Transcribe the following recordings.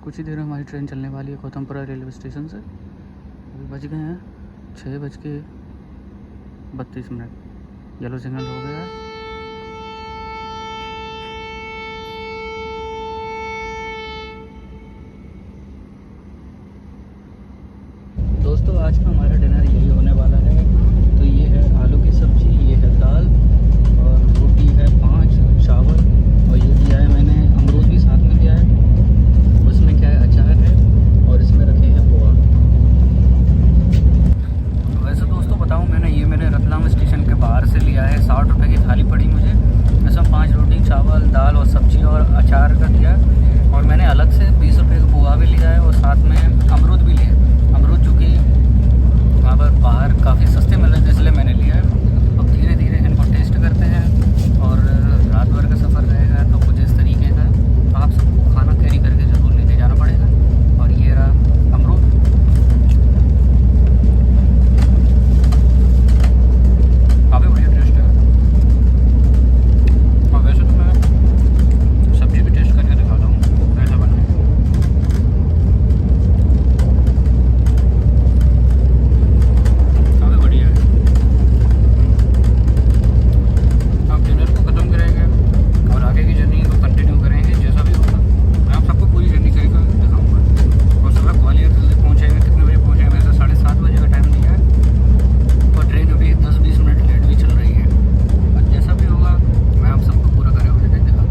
कुछ ही देर में हमारी ट्रेन चलने वाली है गौतमपुरा रेलवे स्टेशन से। अभी बज गए हैं 6:32। येलो सिग्नल हो गया है। दोस्तों आज का हमारा डिनर यही होने वाला है। तो ये है आलू की सब्ज़ी, ये है दाल और रोटी है 5 चावल, और ये दिया है मैंने अमरूद भी साथ में दिया है। उसमें क्या है, अचार है और इसमें रखे हैं पोहा। वैसे दोस्तों बताऊं, मैंने रतलाम स्टेशन के बाहर से लिया है। 60 रुपये की थाली पड़ी मुझे। इसमें 5 रोटी, चावल, दाल और सब्ज़ी और अचार का दिया। और मैंने अलग से 20 रुपये का पोहा भी लिया है और साथ में अमरूद भी लिए। अमरूद जो कि वहाँ पर बाहर काफ़ी सस्ते मिल रहे थे, इसलिए मैंने लिया है। अब धीरे धीरे इनको टेस्ट करते हैं और रात भर का सफ़र रहेगा तो कुछ इस तरीके का आप सबको खाना कैरी करके ज़रूर लेके जाना पड़ेगा। और ये रहा अमरूद। काफ़ी बढ़िया टेस्ट है। और वैसे तो मैं सब्ज़ी भी टेस्ट करके दिखाता हूँ कैसा बना है। काफ़ी बढ़िया है। आप डिनर को ख़त्म करेंगे और आगे की जर्नी को कंटिन्यू करेंगे। जैसा भी होगा मैं आप सबको पूरी जर्नी करके दिखाऊंगा। और सब ग्वालियर जल्दी पहुँचेंगे। कितने बजे पहुँचेंगे? वैसे 7:30 बजे का टाइम दिया है और ट्रेन अभी 10-20 मिनट लेट भी चल रही है। और जैसा भी होगा मैं आप सबको पूरा करे हुए दिखाता हूँ।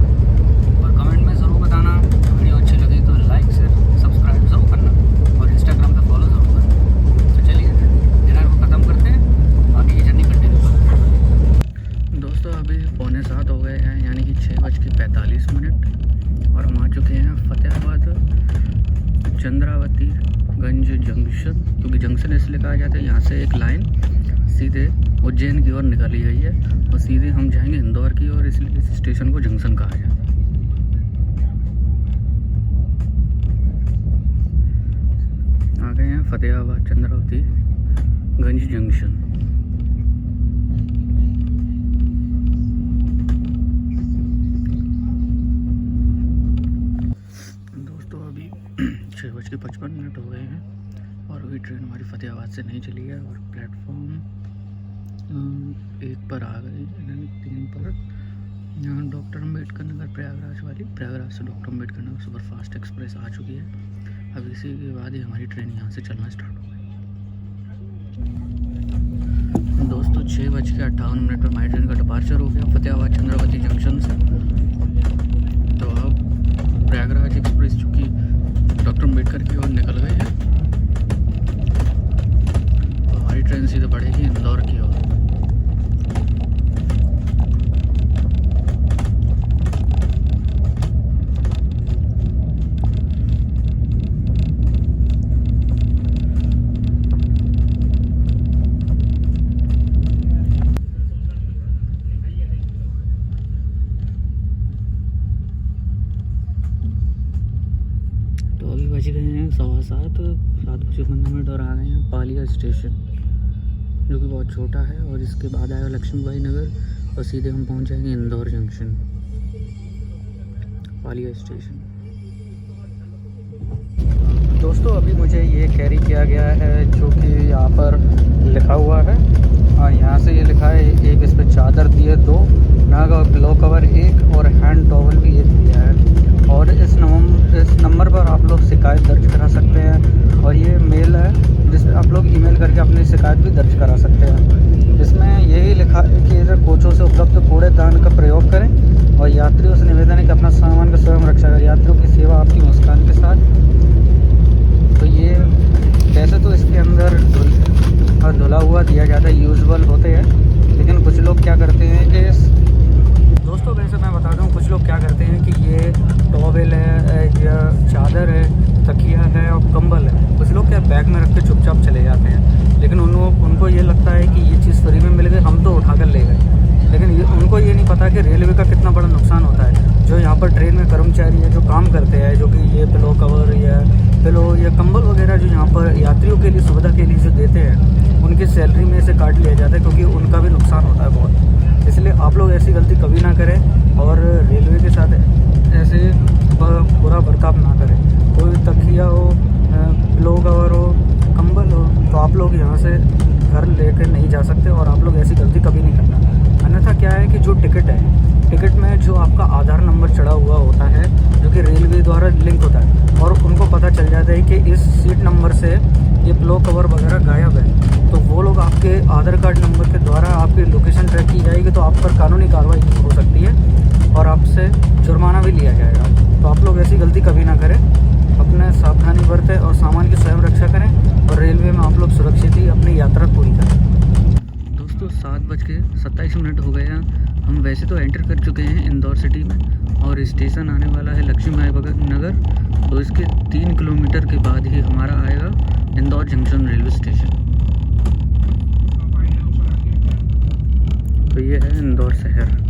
और कमेंट में ज़रूर बताना वीडियो अच्छी लगी तो लाइक शेयर सब्सक्राइब ज़रूर करना और इंस्टाग्राम पर फॉलो ज़रूर करना। तो चलिए डिनर को ख़त्म करते हैं, आगे की जर्नी कंटिन्यू करते हैं। दोस्तों अभी 6:45 हो गए हैं, यानी कि 6:45 और हम आ चुके हैं फतेहाबाद चंद्रावतीगंज जंक्शन। क्योंकि जंक्शन इसलिए कहा जाता है, यहाँ से एक लाइन सीधे उज्जैन की ओर निकाली गई है और सीधे हम जाएंगे इंदौर की ओर, इसलिए इस स्टेशन को जंक्शन कहा जाता है। आ गए हैं फतेहाबाद चंद्रावतीगंज जंक्शन। दोस्तों अभी 6:55 हो गए हैं और अभी ट्रेन हमारी फतेहाबाद से नहीं चली है और प्लेटफॉर्म 1 पर आ गई, 3 पर। यहाँ डॉक्टर अम्बेडकर नगर प्रयागराज वाली, प्रयागराज से doctor Ambedkar Nagar superfast express आ चुकी है। अब इसी के बाद ही हमारी ट्रेन यहाँ से चलना स्टार्ट हो गई। दोस्तों 6:58 पर हमारी ट्रेन का डिपार्चर हो गया फतेहाबाद चंद्रावती जंक्शन से। तो अब प्रयागराज एक्सप्रेस चूँकि डॉक्टर अम्बेडकर की ओर निकल गई है तो हमारी ट्रेन सीधे बढ़ेगी इंदौर की ओर। बज गए हैं 7:15 और आ गए हैं पालिया स्टेशन, जो कि बहुत छोटा है। और इसके बाद आएगा लक्ष्मीबाई नगर और सीधे हम पहुंच जाएंगे इंदौर जंक्शन, पालिया स्टेशन। दोस्तों अभी मुझे ये कैरी किया गया है, जो कि यहाँ पर लिखा हुआ है। और यहाँ से ये लिखा है एक इस पर चादर दी है 2, नाग और पिलो कवर 1 और हैंड टॉवल भी 1 दिया है। और इस नंबर पर आप लोग शिकायत दर्ज करा सकते हैं। और ये मेल है जिस आप लोग ईमेल करके अपनी शिकायत भी दर्ज करा सकते हैं। इसमें यही लिखा है कि इधर कोचों से उपलब्ध कूड़ेदान का प्रयोग करें और यात्रियों से निवेदन है कि अपना सामान का स्वयं रक्षा करें। यात्रियों की सेवा आपकी मुस्कान के साथ। तो ये वैसे तो इसके अंदर धुला हुआ दिया जाता है, यूजुअल होते हैं, लेकिन कुछ लोग क्या करते हैं कि दोस्तों वैसे मैं बता दूं, कुछ लोग क्या करते हैं कि ये टॉवेल है या चादर है, तकिया है और कंबल है, कुछ लोग क्या बैग में रख के चुपचाप चले जाते हैं। लेकिन उनको ये लगता है कि ये चीज़ फ्री में मिल गई, हम तो उठा कर ले गए। लेकिन उनको ये नहीं पता कि रेलवे का कितना बड़ा नुकसान होता है। जो यहाँ पर ट्रेन में कर्मचारी है जो काम करते हैं, जो कि ये पिलो कवर या कंबल वगैरह जो यहाँ पर यात्रियों के लिए सुविधा के लिए जो देते हैं, उनकी सैलरी में से काट लिया जाता है, क्योंकि उनका भी नुकसान होता है बहुत। इसलिए आप लोग ऐसी गलती कभी ना करें और रेलवे के साथ ऐसे बुरा बर्ताव ना करें। कोई तकिया हो, पिलो कवर हो, कंबल हो, तो आप लोग यहाँ से घर लेकर नहीं जा सकते और आप लोग ऐसी गलती कभी नहीं करना। अन्यथा क्या है कि जो टिकट है, टिकट में जो आपका आधार नंबर चढ़ा हुआ होता है, जो कि रेलवे द्वारा लिंक होता है, और उनको पता चल जाता है कि इस सीट नंबर से ये पिलो कवर वगैरह गायब है, तो वो लोग आपके आधार कार्ड नंबर के द्वारा आपकी लोकेशन ट्रैक की जाएगी, तो आप पर कानूनी कार्रवाई हो सकती है और आपसे जुर्माना भी लिया जाएगा। तो आप लोग ऐसी गलती कभी ना करें, अपने सावधानी बरतें और सामान की स्वयं रक्षा करें और रेलवे में आप लोग सुरक्षित ही अपनी यात्रा पूरी करें। दोस्तों 7:27 हो गए हैं। हम वैसे तो एंटर कर चुके हैं इंदौर सिटी में और स्टेशन आने वाला है लक्ष्मी नगर, तो इसके 3 किलोमीटर के बाद ही हमारा आएगा इंदौर जंक्शन रेलवे स्टेशन। तो ये है इंदौर शहर।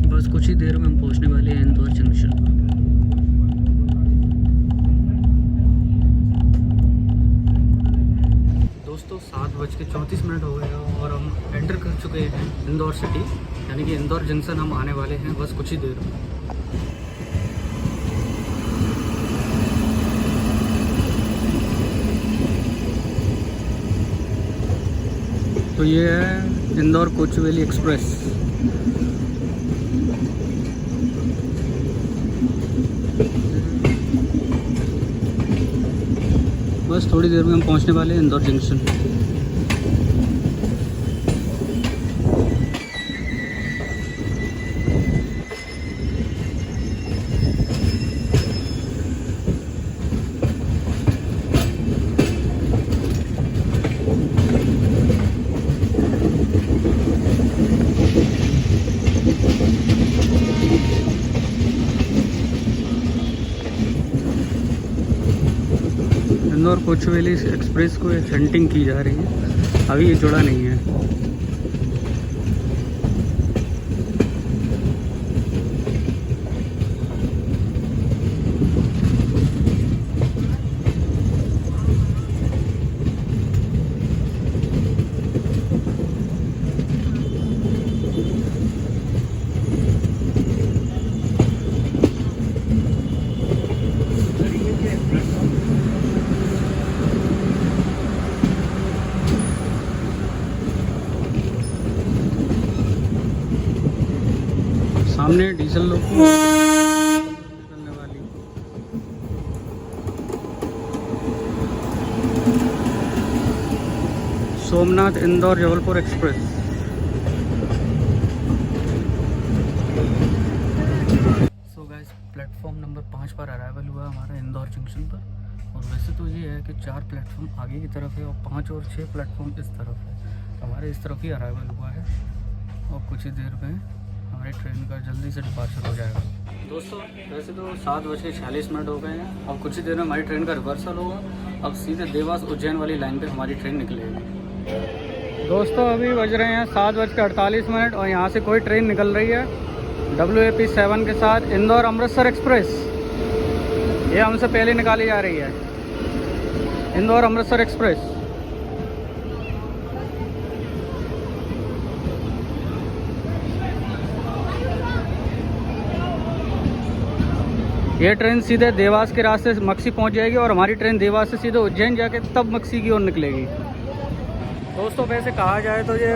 बस कुछ ही देर में हम पहुंचने वाले हैं इंदौर जंक्शन। दोस्तों 7:34 हो गए हैं और हम एंटर कर चुके हैं इंदौर सिटी, यानी कि इंदौर जंक्शन हम आने वाले हैं बस कुछ ही देर में। तो ये है इंदौर कोचुवेली एक्सप्रेस। बस थोड़ी देर में हम पहुंचने वाले हैं इंदौर जंक्शन। इंदौर कोचुवेली एक्सप्रेस को शंटिंग की जा रही है, अभी ये जुड़ा नहीं है। सामने डीजल लोको निकलने वाली। Somnath Indore Jabalpur express. So guys, platform number 5 पर अराइवल हुआ हमारा इंदौर जंक्शन पर। और वैसे तो ये है कि 4 प्लेटफॉर्म आगे की तरफ है और 5 और 6 प्लेटफॉर्म इस तरफ है। तो हमारे इस तरफ ही अराइवल हुआ है और कुछ ही देर में हमारी ट्रेन का जल्दी से डिपार्चर हो जाएगा। दोस्तों वैसे तो 7:46 हो गए हैं और कुछ ही देर में हमारी ट्रेन का रिवर्सल होगा। अब सीधे देवास उज्जैन वाली लाइन पे हमारी ट्रेन निकलेगी। दोस्तों अभी बज रहे हैं 7:48 और यहाँ से कोई ट्रेन निकल रही है WAP 7 के साथ, इंदौर अमृतसर एक्सप्रेस। ये हमसे पहले निकाली जा रही है इंदौर अमृतसर एक्सप्रेस। ये ट्रेन सीधे देवास के रास्ते से मक्सी पहुंच जाएगी और हमारी ट्रेन देवास से सीधे उज्जैन जाके तब मक्सी की ओर निकलेगी। दोस्तों वैसे कहा जाए तो ये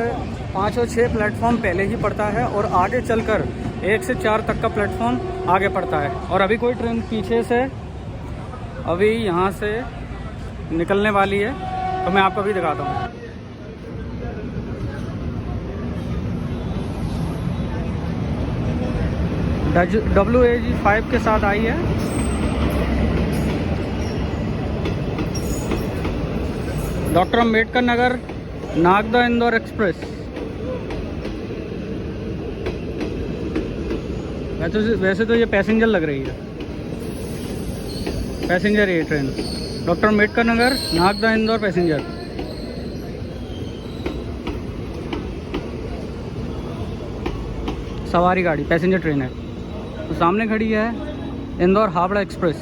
5 और 6 प्लेटफॉर्म पहले ही पड़ता है और आगे चलकर 1 से 4 तक का प्लेटफॉर्म आगे पड़ता है। और अभी कोई ट्रेन पीछे से अभी यहाँ से निकलने वाली है, तो मैं आपको अभी दिखाता हूँ। WAG 5 के साथ आई है। Doctor Ambedkar Nagar Nagda Indore express. वैसे तो ये पैसेंजर लग रही है, पैसेंजर ये train doctor Ambedkar Nagar Nagda Indore passenger. सवारी गाड़ी पैसेंजर ट्रेन है। तो सामने खड़ी है इंदौर हावड़ा एक्सप्रेस।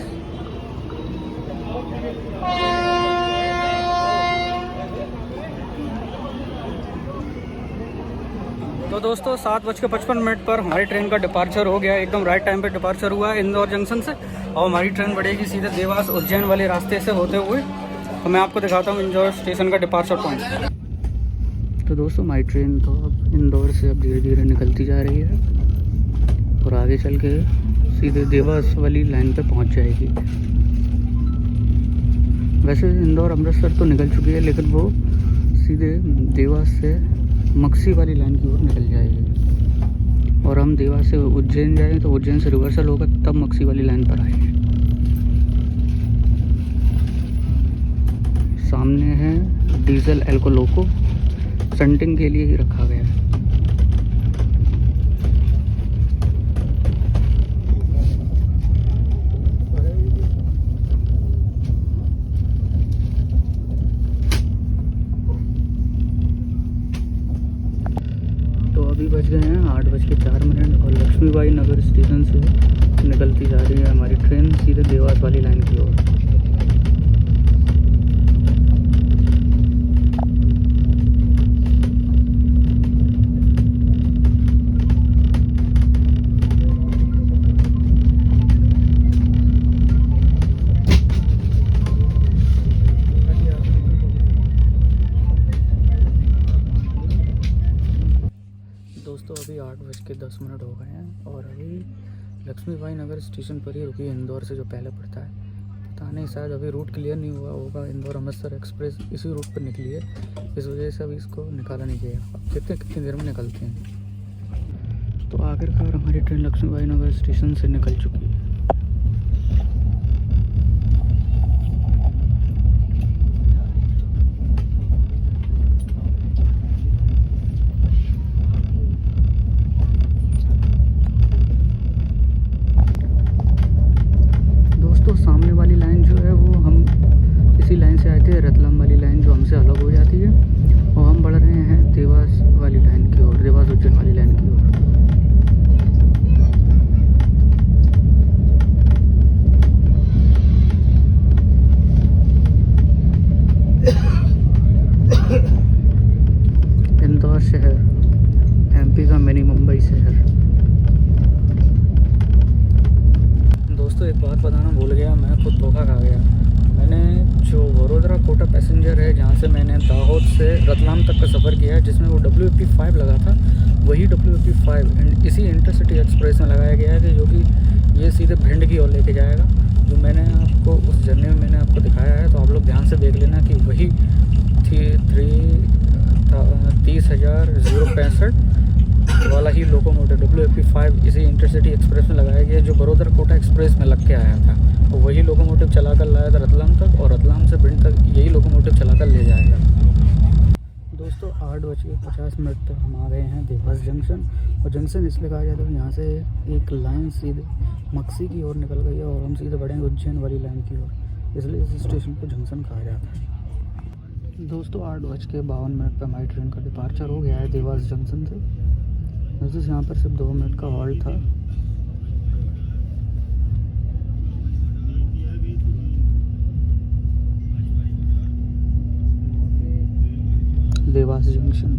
तो दोस्तों 7:55 पर हमारी ट्रेन का डिपार्चर हो गया। एकदम राइट टाइम पे डिपार्चर हुआ है इंदौर जंक्शन से, और हमारी ट्रेन बढ़ेगी सीधे देवास उज्जैन वाले रास्ते से होते हुए। तो मैं आपको दिखाता हूँ इंदौर स्टेशन का डिपार्चर पॉइंट। तो दोस्तों हमारी ट्रेन तो अब इंदौर से अब धीरे धीरे निकलती जा रही है और आगे चल के सीधे देवास वाली लाइन पे पहुँच जाएगी। वैसे इंदौर अमृतसर तो निकल चुकी है, लेकिन वो सीधे देवास से मक्सी वाली लाइन की ओर निकल जाएगी। और हम देवास से उज्जैन जाएं तो उज्जैन से रिवर्सल होगा, तब मक्सी वाली लाइन पर आएंगे। सामने है डीजल एल्को लोको, संटिंग के लिए ही रखा गया है। तो अभी बज गए हैं 8:04 और लक्ष्मीबाई नगर स्टेशन से निकलती जा रही है हमारी ट्रेन सीधे देवास वाली लाइन की ओर। दोस्तों अभी 8:10 हो गए हैं और अभी लक्ष्मीबाई नगर स्टेशन पर ही रुकी है, इंदौर से जो पहले पड़ता है। पता नहीं, शायद अभी रूट क्लियर नहीं हुआ होगा। इंदौर अमृतसर एक्सप्रेस इसी रूट पर निकली है, इस वजह से अभी इसको निकाला नहीं गया। अब देखते हैं कितनी देर में निकलते हैं। तो आखिरकार हमारी ट्रेन लक्ष्मीबाई नगर स्टेशन से निकल चुकी है। सामने वाली लाइन जो है वो हम इसी लाइन से आए थे, रतलाम वाली लाइन जो हमसे अलग हो जाती है, और हम बढ़ रहे हैं देवास वाली लाइन की ओर, देवास उज्जैन वाली लाइन की ओर। इंदौर शहर एमपी का मिनी मुंबई शहर। दोस्तों एक बात बताना भूल गया, मैं खुद धोखा खा गया। मैंने जो वडोदरा कोटा पैसेंजर है, जहाँ से मैंने दाहोद से रतलाम तक का सफ़र किया है, जिसमें वो WFP5 लगा था, वही WFP5 इसी इंटरसिटी एक्सप्रेस में लगाया गया है, कि जो कि ये सीधे भिंड की ओर लेके जाएगा। जो मैंने आपको उस जर्नी में मैंने आपको दिखाया है, तो आप लोग ध्यान से देख लेना कि वही 30,065 वाला ही लोकोमोटिव WFP5 इसी इंटरसिटी एक्सप्रेस में लगाया गया, जो वडोदरा कोटा एक्सप्रेस में लग के आया था। और वही लोकोमोटिव चलाकर लाया था रतलाम तक, और रतलाम से भिंड तक यही लोकोमोटिव चलाकर ले जाएगा। दोस्तों 8:50 तक हम आ गए हैं देवास जंक्शन। और जंक्शन इसलिए कहा जाता है, यहाँ से एक लाइन सीधे मक्सी की ओर निकल गई है और हम सीधे बढ़ेंगे उज्जैन वाली लाइन की ओर, इसलिए इस स्टेशन को जंक्शन कहा जाता है। दोस्तों 8:52 पर हमारी ट्रेन का डिपार्चर हो गया है देवास जंक्शन से। वैसे यहाँ पर सिर्फ 2 मिनट का हॉल्ट था। देवास जंक्शन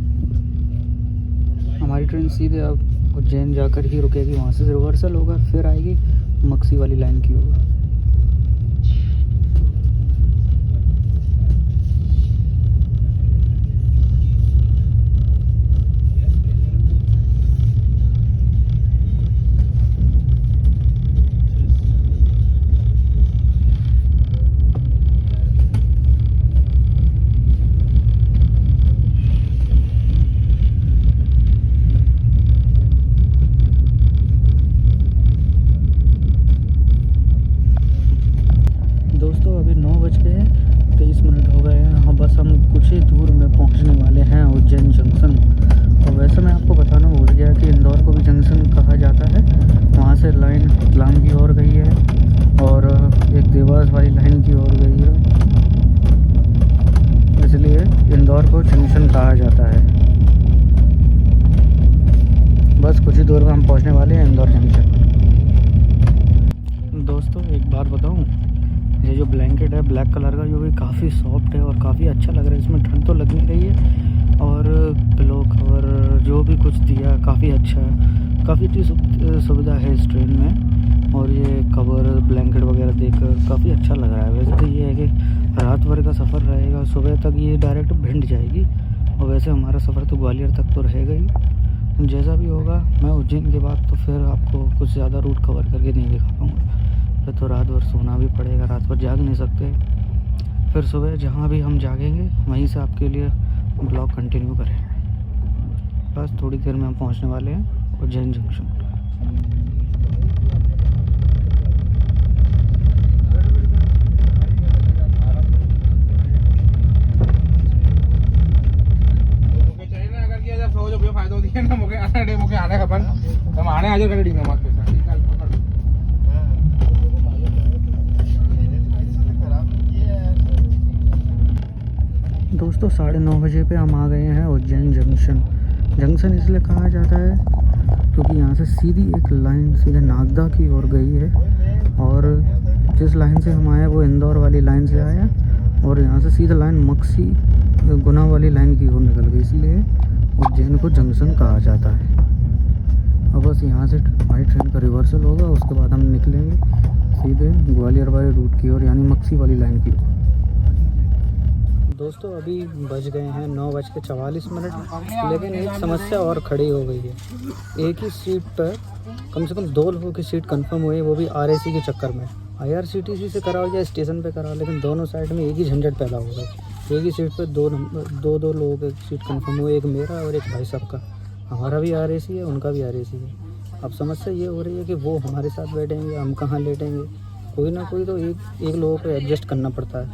हमारी ट्रेन सीधे अब उज्जैन जाकर ही रुकेगी, वहाँ से रिवर्सल होगा, फिर आएगी मक्सी वाली लाइन की ओर। इंदौर को जंक्शन कहा जाता है। बस कुछ ही दूर में हम पहुंचने वाले हैं इंदौर जंक्शन। दोस्तों एक बात बताऊं, ये जो ब्लैंकेट है ब्लैक कलर का, जो भी काफ़ी सॉफ्ट है और काफ़ी अच्छा लग रहा है। इसमें ठंड तो लग नहीं रही है और पिलो कवर जो भी कुछ दिया काफ़ी अच्छा है, काफ़ी अच्छी सुविधा है इस ट्रेन में। और ये कवर ब्लैंकेट वगैरह देकर काफ़ी अच्छा लग रहा है। वैसे तो ये है कि रात भर का सफ़र रहेगा, सुबह तक ये डायरेक्ट भिंड जाएगी और वैसे हमारा सफ़र तो ग्वालियर तक तो रहेगा ही। जैसा भी होगा मैं उज्जैन के बाद तो फिर आपको कुछ ज़्यादा रूट कवर करके नहीं दिखा पाऊँगा, फिर तो रात भर सोना भी पड़ेगा, रात भर जाग नहीं सकते। फिर सुबह जहाँ भी हम जागेंगे वहीं से आपके लिए ब्लॉग कंटिन्यू करेंगे। बस थोड़ी देर में हम पहुँचने वाले हैं उज्जैन जंक्शन। दोस्तों 9:30 बजे पे हम आ गए हैं उज्जैन जंक्शन। जंक्शन इसलिए कहा जाता है क्योंकि यहाँ से सीधी एक लाइन सीधे नागदा की ओर गई है और जिस लाइन से हम आए वो इंदौर वाली लाइन से आया और यहाँ से सीधा लाइन मक्सी गुना वाली लाइन की ओर निकल गई, इसलिए उज्जैन को जंक्शन कहा जाता है। अब बस यहाँ से हमारी ट्रेन का रिवर्सल होगा, उसके बाद हम निकलेंगे सीधे ग्वालियर वाले रूट की ओर, यानी मक्सी वाली लाइन की ओर। दोस्तों अभी बज गए हैं 9:44, लेकिन एक समस्या और खड़ी हो गई है। एक ही सीट पर कम से कम 2 लोगों की सीट कंफर्म हुई है, वो भी आरएसी के चक्कर में। IRCTC से कराओ या स्टेशन पे कराओ, लेकिन दोनों साइड में एक ही झंझट पैदा हो गई। एक ही सीट पर दो लोगों की सीट कंफर्म हुई, एक मेरा और एक भाई साहब का। हमारा भी RAC है, उनका भी RAC है। अब समस्या ये हो रही है कि वो हमारे साथ बैठेंगे, हम कहाँ लेटेंगे। कोई ना कोई तो एक लोगों को एडजस्ट करना पड़ता है।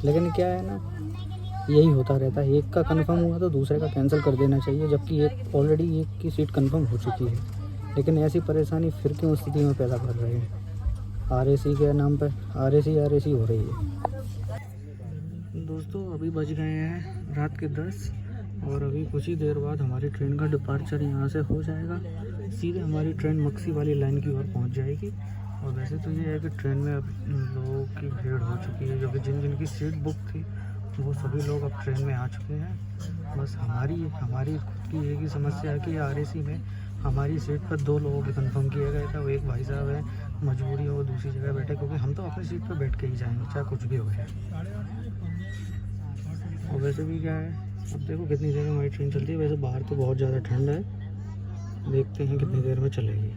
लेकिन क्या है ना, यही होता रहता है, एक का कंफर्म हुआ तो दूसरे का कैंसिल कर देना चाहिए, जबकि एक ऑलरेडी एक की सीट कंफर्म हो चुकी है। लेकिन ऐसी परेशानी फिर क्यों स्थिति में पैदा कर रहे हैं। RAC के नाम पर RAC हो रही है। दोस्तों अभी बज गए हैं रात के 10 और अभी कुछ ही देर बाद हमारी ट्रेन का डिपार्चर यहाँ से हो जाएगा। सीधे हमारी ट्रेन मक्सी वाली लाइन की ओर पहुँच जाएगी। और वैसे तो ये है कि ट्रेन में अब लोगों की भीड़ हो चुकी है, जो कि जिनकी सीट बुक थी वो सभी लोग अब ट्रेन में आ चुके हैं। बस हमारी खुद की एक ही समस्या है कि RAC में हमारी सीट पर 2 लोगों के कंफर्म किया गया था। वो एक भाई साहब है, मजबूरी है वो दूसरी जगह बैठे, क्योंकि हम तो अपनी सीट पर बैठ के ही जाएंगे चाहे कुछ भी हो जाए। और वैसे भी क्या है, अब देखो कितनी देर में हमारी ट्रेन चलती है। वैसे बाहर तो बहुत ज़्यादा ठंड है, देखते हैं कितनी देर में चलेगी।